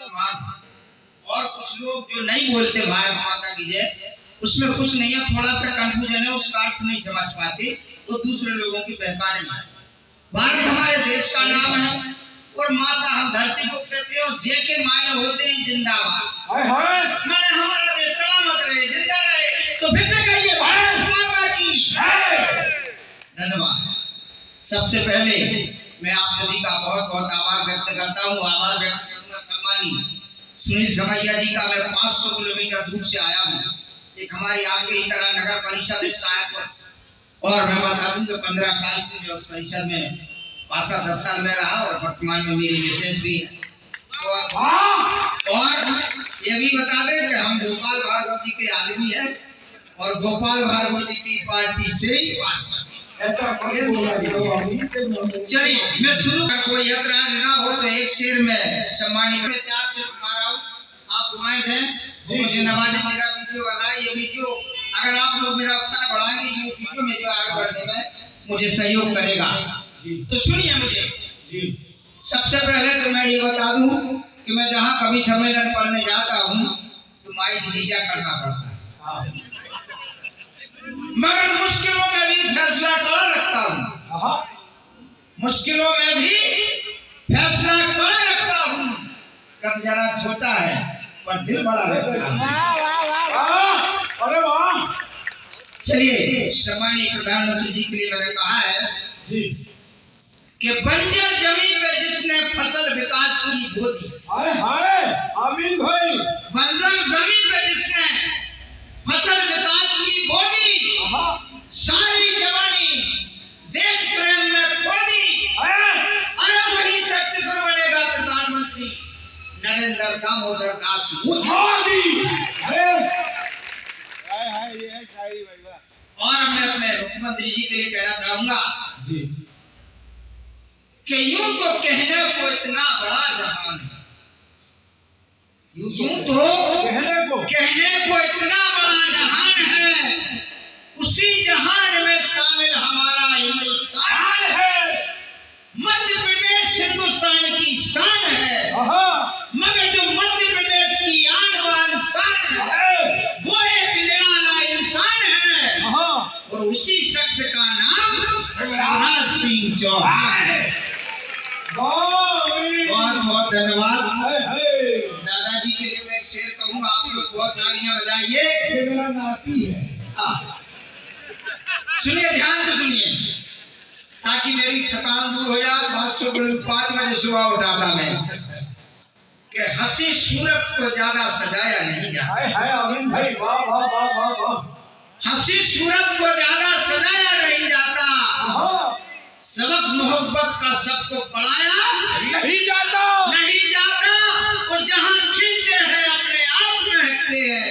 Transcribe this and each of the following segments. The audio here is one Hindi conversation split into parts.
और कुछ लोग जो नहीं बोलते भारत माता की जय, उसमें कुछ नहीं है, थोड़ा सा कंफ्यूजन है, उसका अर्थ नहीं समझ पाते तो दूसरे लोगों की बहकाने में। भारत हमारे देश का नाम है और माता हम धरती को कहते हैं और जय के मायने होते हैं जिंदाबाद। मैंने हमारा देश सलामत रहे, जिंदा रहे, तो फिर से कहिए भारत माता की धन्यवाद। सबसे पहले मैं आप सभी का बहुत बहुत आभार व्यक्त करता हूँ। आभार व्यक्त करूंगा सम्मानी सुनील समैया जी का। मैं 500 किलोमीटर दूर से आया हूँ। एक हमारी आपके ही तरह नगर परिषद है सहायक, और मैं बता दूं कि 15 साल से मैं उस परिषद में 5-10 साल में रहा और वर्तमान में मेरी विशेष भी है। और ये भी बता दें कि हम गोपाल भार्गव जी के आदमी हैं और गोपाल भार्गव जी की पार्टी से ही चलिए मैं शुरू कर, कोई ऐतराज ना हो तो एक शेर में सम्मानित में 4 शेर मारा हूं। आप उम्मीद है मुझे नवाज मेरा वीडियो बना है, ये वीडियो अगर आप लोग मेरा उत्साह बढ़ाएंगे ये वीडियो में जो आगे बढ़ने में मुझे सहयोग करेगा तो सुनिए मुझे। सबसे पहले तो मैं ये बता दूं कि मैं जहां कभी सम्मेलन पढ़ने जाता हूं तो माइक नीचा करना पड़ता है, मगर मुश्किलों में भी फैसला कड़ा रखता हूँ। मुश्किलों में भी फैसला कड़ा रखता हूँ। कद जरा छोटा है पर दिल बड़ा रखता है। अरे वाह! चलिए सम्मानीय प्रधानमंत्री जी के लिए मैंने कहा है कि बंजर जमीन पे जिसने फसल विकास की बो दी, आमीन भाई, बंजर जमीन पे जिसने फसल विकास की बो दी, सारी जवानी देश प्रेम में खो दी, अरे वही शख्स पर बनेगा प्रधानमंत्री नरेंद्र दामोदर दास मोदी। और मैं अपने मुख्यमंत्री जी के लिए कहना चाहूंगा कि यूं तो कहने को इतना बड़ा जहान है, यूं तो कहने को इतना बड़ा जहान है, उसी जहान में शामिल हमारा हिंदुस्तान है। मध्य प्रदेश हिंदुस्तान की शान है, मगर जो मध्य प्रदेश की आन बान शान है वो एक निराला इंसान है और उसी शख्स का नाम शिवराज सिंह चौहान है। बहुत बहुत धन्यवाद। दादाजी के लिए मैं एक शेर कहूँगा, आप लोग बहुत तालियां बजाइए। ये मेरा नाती है। सुनिए, ध्यान से सुनिए ताकि मेरी थकान दूर हो जाए। 5 बजे सुबह उठा था मैं कि हंसी सूरत को ज्यादा सजाया नहीं जाता। हंसी सूरत को ज्यादा सजाया नहीं जाता, सबक मोहब्बत का सबको पढ़ाया नहीं जाता। और जहाँ खिलते हैं अपने आप महकते हैं,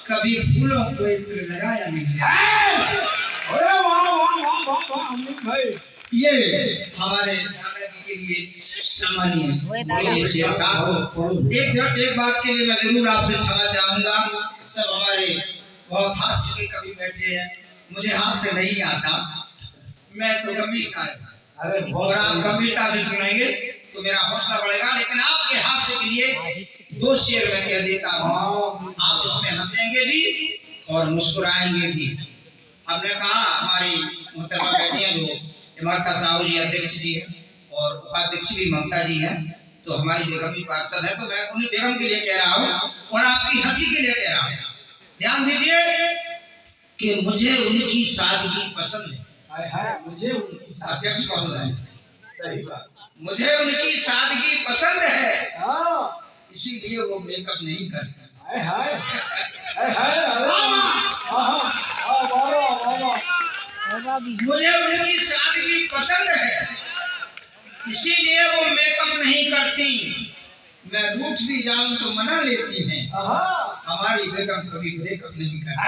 कभी फूलों को इत्र लगाया नहीं जाता। ये हमारे दादाजी के लिए सम्मानीय एक बात के लिए मैं जरूर आपसे क्षमा चाहूंगा। सब हमारे बहुत हास्य के कवि बैठे हैं, मुझे हास्य नहीं आता, मैं तो गंभीरता है और आप गंभीरता से सुनेंगे तो मेरा हौसला बढ़ेगा। लेकिन आपके हास्य के लिए 2 शेर मैं कह देता हूँ, आप इसमें हंसेंगे भी और मुस्कुराएंगे भी। हमने कहा हमारी मोहतरमा बेटियां जो इमरता साहू जी अध्यक्ष जी हैं और उपाध्यक्ष भी ममता जी हैं, तो हमारी बेगम भी पार्षद है, तो मैं उन्हें बेगम के लिए कह रहा हूँ और आपकी हंसी के लिए कह रहा हूँ। ध्यान दीजिए कि मुझे उनकी सादगी पसंद है। मुझे उनकी अध्यक्ष महोदय, सही बात, मुझे उनकी सादगी पसंद है, इसीलिए वो मेकअप नहीं करते। मुझे उनकी सादगी पसंद है, इसीलिए वो मेकअप नहीं करती। मैं रूठ भी जाऊं तो मना लेती हैं, हमारी बेगम कभी ब्रेकअप नहीं करती।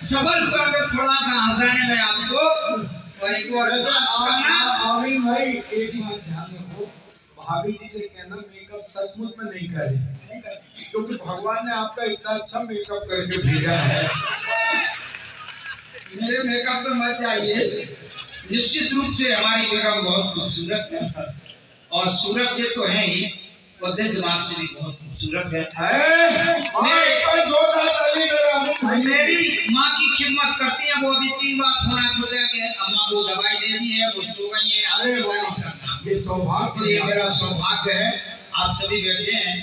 सफल हुआ मैं थोड़ा सा हंसाने में आपको। आमीन भाई, एक बात ध्यान रखो, भाभी जी से कहना मेकअप सचमुच में नहीं करे, क्योंकि भगवान ने आपका इतना अच्छा मेकअप करके भेजा है। मेरे मेकअप पे मत जाइए, निश्चित रूप से हमारी बेगम बहुत खूबसूरत है और सूरत से तो है ही, और दिल दिमाग से भी बहुत खूबसूरत है। मेरी माँ की खिदमत करती है, वो अभी 3 बार फोन हो गया कि अम्मा वो दवाई दे दी है, वो सो गई है। अरे ये सौभाग्य, ये मेरा सौभाग्य है। आप सभी बैठे हैं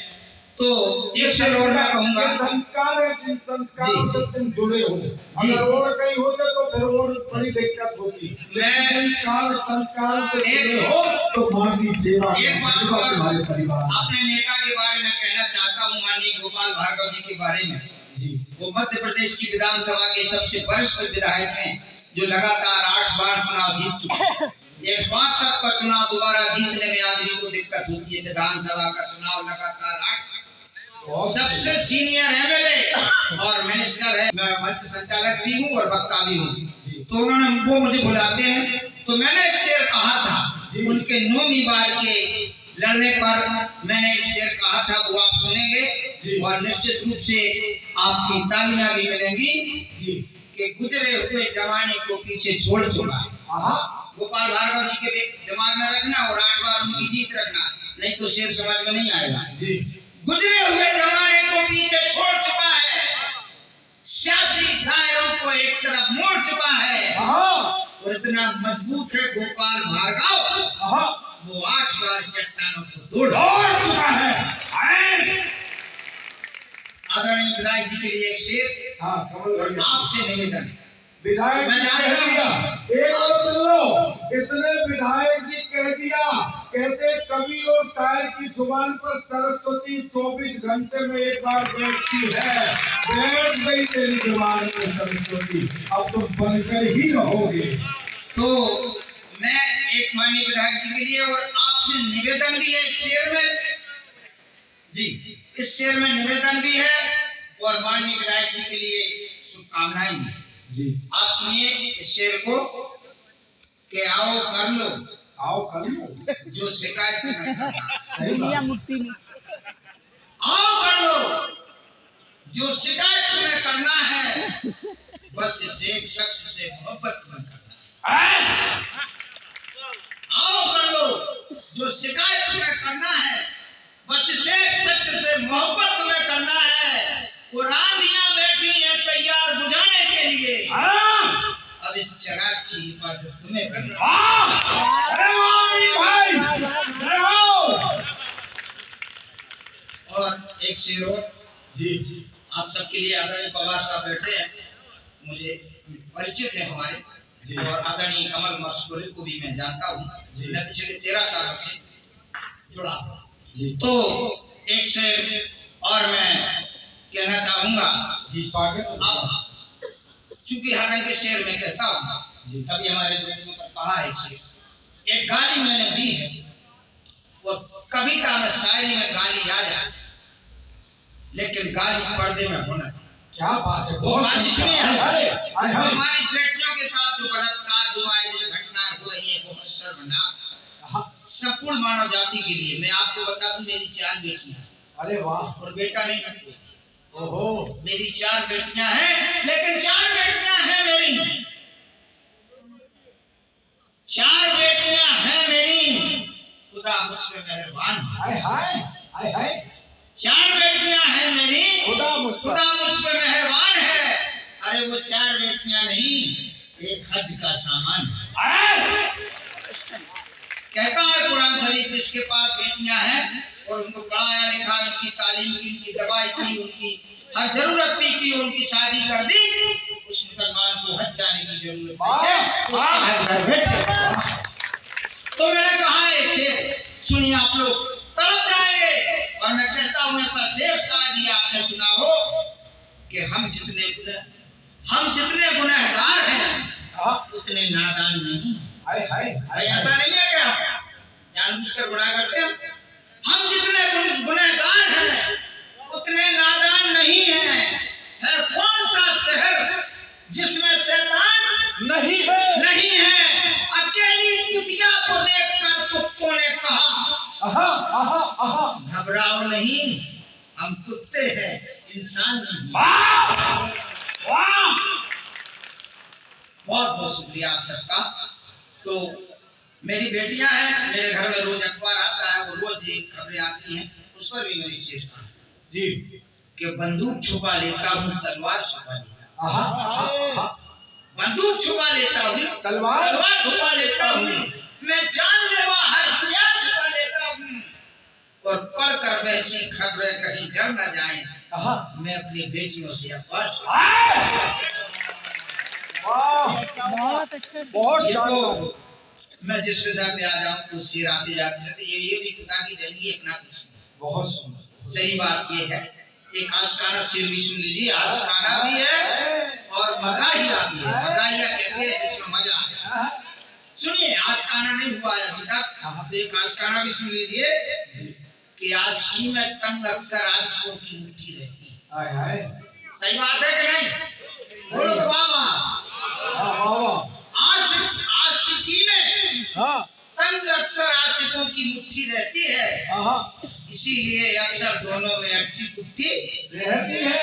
तो एक शब्द और मैं कहूंगा, संस्कार है, जिन संस्कारों से तुम जुड़े हो, अगर और कहीं होते तो फिर और बड़ी दिक्कत होती। मैं संस्कार से जुड़े हो तो माँ की सेवा, एक बात तुम्हारे परिवार। अपने नेता के बारे में कहना चाहता हूँ, माननीय गोपाल भार्गव जी के बारे में। वो मध्य प्रदेश की विधानसभा के सबसे वरिष्ठ विधायक हैं, जो लगातार 8 बार चुनाव जीत चुके हैं। एक 5 का चुनाव दोबारा जीतने में आदमी को दिक्कत होती है। विधानसभा का चुनाव लगातार 8, सबसे सीनियर एमएलए और मिनिस्टर है। मैं मंच संचालक भी हूँ और वक्ता भी हूँ, तो उन्होंने वो मुझे बुलाते हैं, तो मैंने एक शेर कहा था उनके 9वीं बार के लड़ने पर। मैंने एक शेर कहा था, वो आप सुनेंगे और निश्चित रूप से आपकी तालियां भी मिलेंगी कि गुजरे हुए जमाने को पीछे छोड़ छोड़ा। गोपाल भार्गव जी के दिमाग में रखना और 8 बार उनकी जीत रखना, नहीं तो शेर समझ में नहीं आएगा। गुजरे हुए जमाने को पीछे छोड़ चुका है, सियासी दायरों को एक तरफ मोड़ चुका है, और इतना मजबूत है गोपाल भार्गव, वो 8 बार चट्टानों को तोड़ चुका है। आदरणीय विधायक जी के लिए एक शेर आपसे निवेदन। विधायक जी कह दिया, एक और सुन लो, इसने विधायक जी कह दिया, कहते कवि और शायर की जुबान पर सरस्वती 24 घंटे में एक बार बैठती है। बैठ गई तेरी जुबान में सरस्वती, अब तुम बनकर ही रहोगे। तो मैं एक माननीय विधायक जी के लिए और आपसे निवेदन भी है, इस शेर में जी, इस शेर में निवेदन भी है और माननीय विधायक जी के लिए शुभकामनाएं भी। आप सुनिए इस शेर को कि आओ कर लो जो शिकायत करना, आओ कर लो जो शिकायत तुम्हें करना है, बस इस एक शख्स से मोहब्बत तुम्हें करना है। आओ कर लो जो शिकायत तुम्हें करना है, बस इस एक शख्स से मोहब्बत तुम्हें करना है। आंधियां बैठी है तैयार बुझाने के लिए, अब इस चिराग की हिफाजत तुम्हें करना और एक शेर और जी आप सबके लिए। आदरणीय पवार साहब बैठे हैं, मुझे परिचित है हमारे, और आदरणीय कमल मस्कुरी को भी मैं जानता हूँ, मैं पिछले 13 साल से जुड़ा। तो एक शेर और मैं कहना चाहूंगा जी, स्वागत। अब चूंकि हर रंग के शेर में कहता हूँ, तभी हमारे बेटियों पर कहा है शेर। एक गाली मैंने दी है, वो कविता में शायरी में गाली आ जाए, लेकिन गाली पर्दे में होना चाहिए। क्या बात है, वो गाली इसमें है हमारी बेटियों के साथ जो बलात्कार जो आए दिन घटनाएं हो रही है, वो शर्मनाक संपूर्ण मानव जाति के लिए। मैं आपको बता दूं, मेरी 4 बेटियां हैं। अरे वाह, और बेटा नहीं रखते। ओहो, मेरी 4 बेटियां हैं, लेकिन 4 बेटियां हैं मेरी, 4 बेटियां हैं मेरी, खुदा मुझ पे मेहरबान है। हाय हाय हाय हाय, 4 बेटियां हैं मेरी, खुदा मुझ पे मेहरबान है। अरे वो 4 बेटियां नहीं, एक हज का सामान है। कहता है कुरान शरीफ, जिसके पास बेटियां हैं और उनको पढ़ाया लिखा, उनकी तालीम की, उनकी दवाई की, उनकी हर जरूरत की, उनकी शादी कर दी, उस मुसलमान को हज जाने की जरूरत नहीं है। तो मैंने कहा एक शेर, सुनिए आप लोग तड़प जाएंगे, और मैं कहता हूं ऐसा शेर शायद आपने सुना हो कि हम जितने गुनहगार हैं उतने नादान नहीं। हाय हाय, ऐसा नहीं है क्या जानबूझकर गुनाह करते हैं? हम जितने गुनहगार हैं उतने नादान नहीं हैं। है कौन सा शहर जिसमें शैतान नहीं है? अकेली कुतिया को देखकर कुत्तों ने कहा, घबराओ नहीं, हम कुत्ते हैं, इंसान नहीं। बहुत बहुत शुक्रिया आप सबका। तो मेरी बेटियां हैं, मेरे घर में रोज अखबार आता है, वो रोज एक खबरें आती हैं, उस पर भी मैंने शेर कहा जी कि बंदूक छुपा लेता हूँ, तलवार छुपा लेता आहा हूँ। बंदूक छुपा लेता हूँ, तलवार छुपा लेता हूँ, मैं जानलेवा हथियार छुपा लेता हूँ, और पढ़कर वैसी खबरें कहीं डर न जाए, मैं अपनी बेटियों से अखबार बहुत अच्छे, बहुत शानदार। मैं जिस विषय पे आ जाऊं तो शेर आते जाते रहते, ये भी खुदा की देनी है, इतना कुछ बहुत सुंदर। सही बात ये है, एक आशिकाना शेर भी सुन लीजिए, आशिकाना भी है और मजाहिया भी है। मजाहिया कहते हैं जिसमें मजा आए। सुनिए, आशिकाना नहीं हुआ है अभी तक, तो एक आशिकाना भी सुन लीजिए कि आशिकी में तंग अक्सर आशिकों की मुट्ठी रहती है। सही बात है कि नहीं? बोलो तो बाबा। आशिकी में तंग अक्सर आशिकों की मुट्ठी रहती है, इसीलिए अक्सर दोनों में अट्टी पुट्टी रहती है।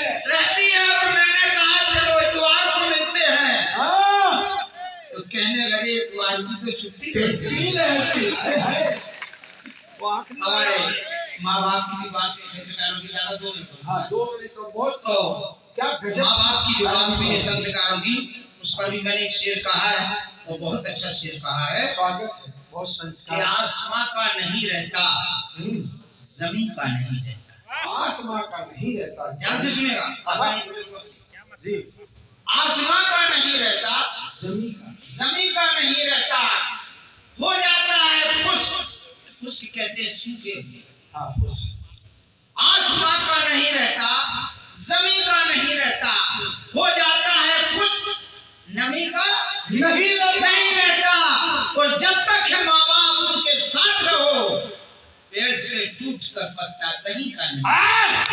और मैंने कहा चलो इतवार को मिलते हैं, तो कहने लगे इतवार की तो छुट्टी रहती है। हमारे माँ बाप की भी बात संस्कारों की ज्यादा 2 मिनट 2 मिनट तो बहुत, तो क्या माँ बाप की जो बात हुई है संस्कारों की, उस पर भी मैंने एक शेर कहा है, वो बहुत अच्छा शेर कहा है। स्वागत है, बहुत संस्कार। आसमां का नहीं रहता, जमीन का नहीं रहता। आसमां का नहीं रहता, ध्यान से सुनेगा जी। आसमां का नहीं रहता, जमीन का नहीं रहता, हो जाता है खुश्क, खुश्क कहते हैं सूखे। आसमां का नहीं रहता, जमीन का नहीं रहता, हो जाता है खुश्क, नमी का नहीं रहता। और जब तक है माँ बाप उनके साथ रहो, पेड़ से टूट कर पत्ता कहीं का नहीं।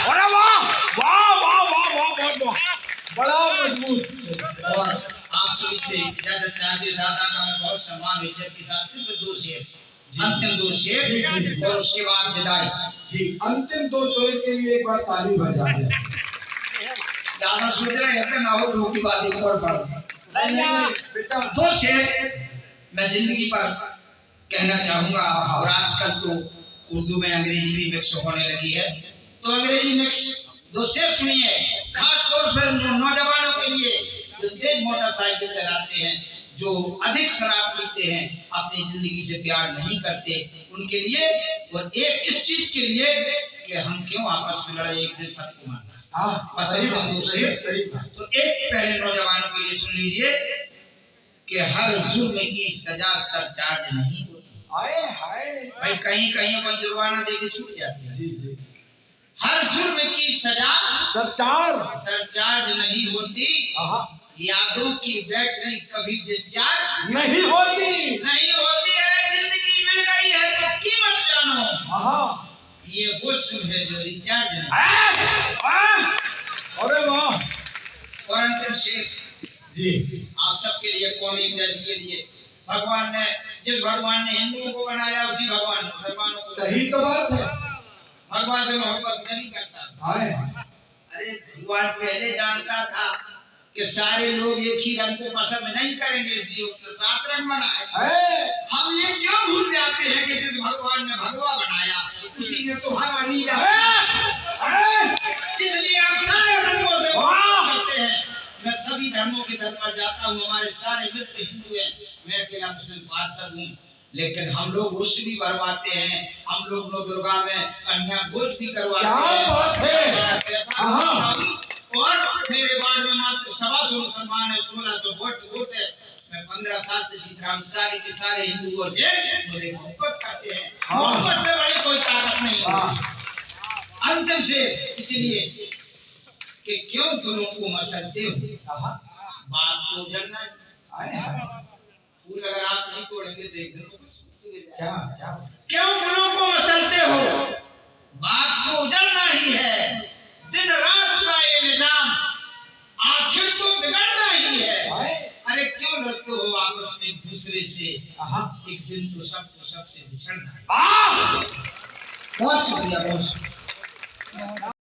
अरे वाह वाह वाह वाह वाह वाह, बड़ा मजबूत। और आप सभी से इजाजत चाहते, दादा का मैं बहुत सम्मान इज्जत के साथ सिर्फ 2 शेर, अंतिम 2 शेर, और उसके बाद विदाई जी। अंतिम 2 शेर के लिए एक बार ताली बजा दें। ज्यादा सोच रहे हैं ना हो, 2 की बात एक और बढ़। बेटा 2 शेर मैं जिंदगी पर कहना चाहूंगा। और आजकल तो उर्दू में अंग्रेजी भी मिक्स होने लगी है, तो अंग्रेजी मिक्स 2 शेर सुनिए, खास तौर पर नौजवानों के लिए जो तेज मोटरसाइकिल चलाते हैं, जो अधिक शराब पीते हैं, अपनी जिंदगी से प्यार नहीं करते, उनके लिए, और एक इस चीज के लिए कि हम क्यों आपस में लड़े, एक दिन सबको मारना। तो एक पहले नौजवानों के लिए सुन लीजिए कि हर जुर्म की सजा सरचार्ज नहीं होती। भाई कहीं कहीं कोई जुर्माना दे के छूट जाती है। जी जी। हर जुर्म की सजा सरचार्ज नहीं होती, यादों की बैठ नहीं कभी डिस्चार्ज नहीं होती। अरे जिंदगी मिल गई है तो कीमत जानो, ये वो सिम है जो रिचार्ज नहीं। अरे वाह। और अंतिम शेर जी, आप सबके लिए, कौमी दर्द के लिए, भगवान ने, जिस भगवान ने हिंदुओं को बनाया उसी भगवान ने मुसलमानों को। सही तो बात है। भगवान से मोहब्बत नहीं करता। अरे भगवान पहले जानता था कि सारे लोग एक ही रंग को पसंद नहीं करेंगे, इसलिए उसने 7 रंग बनाए। हम ये क्यों भूल जाते हैं कि जिस भगवान ने भगवा बनाया उसी ने तो हरा नीला, इसलिए हम सारे रंगों से करते हैं। मैं सभी धर्मों के दर पर जाता हूँ, हमारे सारे मित्र हिंदू हैं, मैं अकेला मुस्लिम पार्षद हूँ, लेकिन हम लोग उर्स भी भरवाते हैं, हम लोग नौ दुर्गा में कन्या भोज भी करवाते हैं। और मेरे वार्ड में मात्र 125 मुसलमान है, 1600 वोट है। मैं 15 साल से जीत रहा हूँ, सारे के सारे हिंदुओं से मुझे मोहब्बत करते हैं, मोहब्बत से बड़ी कोई ताकत नहीं है। अंतिम से इसलिए कि क्यों गुरुओं को मसलते हो, बात को जलना फूल अगर आप नहीं तोड़ेंगे तो क्यों गुरुओं को मसलते हो, बात को उजलना ही है, दिन रात का ये निजाम आखिर तो बिगड़ना ही है। अरे क्यों लड़ते हो आपस में एक दूसरे से, एक दिन तो सबको सबसे बिछड़ना है। बहुत शुक्रिया, बहुत शुक्रिया।